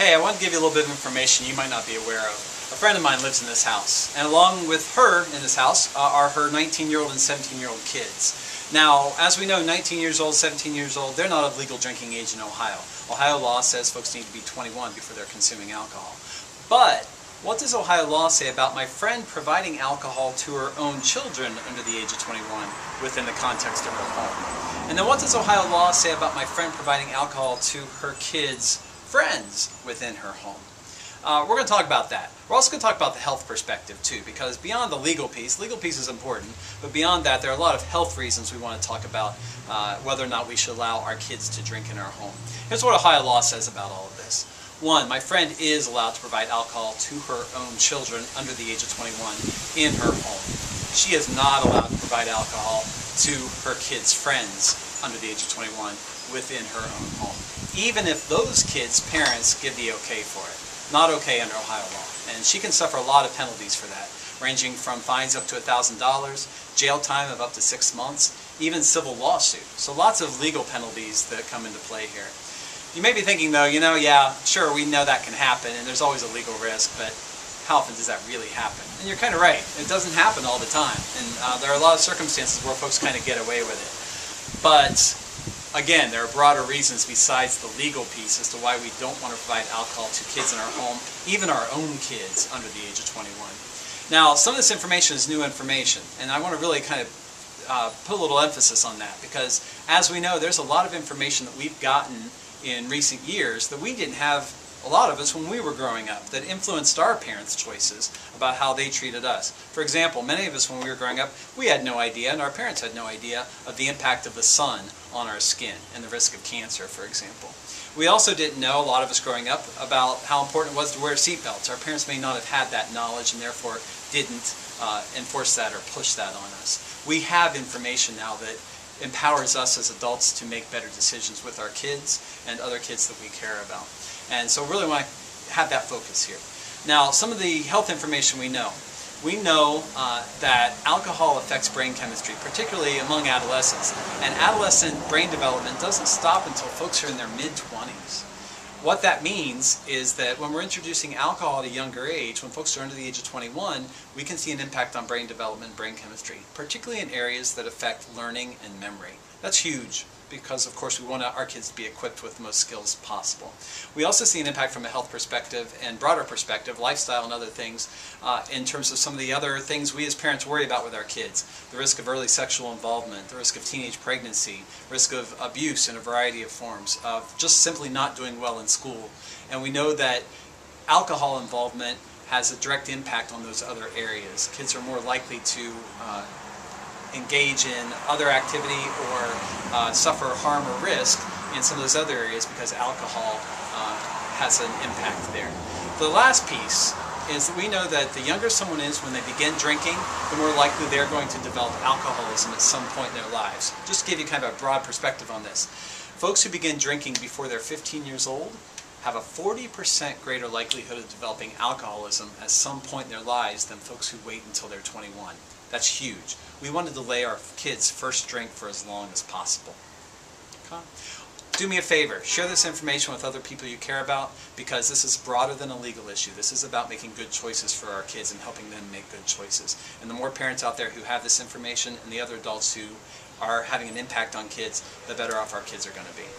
Hey, I want to give you a little bit of information you might not be aware of. A friend of mine lives in this house, and along with her in this house are her 19-year-old and 17-year-old kids. Now, as we know, 19 years old, 17 years old, they're not of legal drinking age in Ohio. Ohio law says folks need to be 21 before they're consuming alcohol. But what does Ohio law say about my friend providing alcohol to her own children under the age of 21 within the context of her home? And then what does Ohio law say about my friend providing alcohol to her kids' friends within her home? We're going to talk about that. We're also going to talk about the health perspective too, because beyond the legal piece is important, but beyond that there are a lot of health reasons we want to talk about whether or not we should allow our kids to drink in our home. Here's what Ohio law says about all of this. One, my friend is allowed to provide alcohol to her own children under the age of 21 in her home. She is not allowed to provide alcohol to her kids' friends under the age of 21 within her own home, even if those kids' parents give the okay for it. Not okay under Ohio law, and she can suffer a lot of penalties for that, ranging from fines up to $1,000, jail time of up to 6 months, even civil lawsuit. So lots of legal penalties that come into play here. You may be thinking though, yeah, sure, we know that can happen, and there's always a legal risk, but how often does that really happen? And you're kind of right, it doesn't happen all the time, and there are a lot of circumstances where folks kind of get away with it. But again, there are broader reasons besides the legal piece as to why we don't want to provide alcohol to kids in our home, even our own kids under the age of 21. Now, some of this information is new information, and I want to really kind of put a little emphasis on that, because as we know, there's a lot of information that we've gotten in recent years that we didn't have, a lot of us, when we were growing up, that influenced our parents' choices about how they treated us. For example, many of us when we were growing up, we had no idea, and our parents had no idea, of the impact of the sun on our skin and the risk of cancer, for example. We also didn't know, a lot of us growing up, about how important it was to wear seatbelts. Our parents may not have had that knowledge and therefore didn't enforce that or push that on us. We have information now that empowers us as adults to make better decisions with our kids and other kids that we care about. And so really want to have that focus here. Now, some of the health information we know. We know that alcohol affects brain chemistry, particularly among adolescents. And adolescent brain development doesn't stop until folks are in their mid-20s. What that means is that when we're introducing alcohol at a younger age, when folks are under the age of 21, we can see an impact on brain development and brain chemistry, particularly in areas that affect learning and memory. That's huge, because of course we want our kids to be equipped with the most skills possible. We also see an impact from a health perspective and broader perspective, lifestyle and other things, in terms of some of the other things we as parents worry about with our kids. The risk of early sexual involvement, the risk of teenage pregnancy, risk of abuse in a variety of forms, of just simply not doing well in school. And we know that alcohol involvement has a direct impact on those other areas. Kids are more likely to engage in other activity or suffer harm or risk in some of those other areas because alcohol has an impact there. The last piece is that we know that the younger someone is when they begin drinking, the more likely they're going to develop alcoholism at some point in their lives. Just to give you kind of a broad perspective on this. Folks who begin drinking before they're 15 years old have a 40% greater likelihood of developing alcoholism at some point in their lives than folks who wait until they're 21. That's huge. We want to delay our kids' first drink for as long as possible. Okay? Do me a favor, share this information with other people you care about, because this is broader than a legal issue. This is about making good choices for our kids and helping them make good choices. And the more parents out there who have this information and the other adults who are having an impact on kids, the better off our kids are going to be.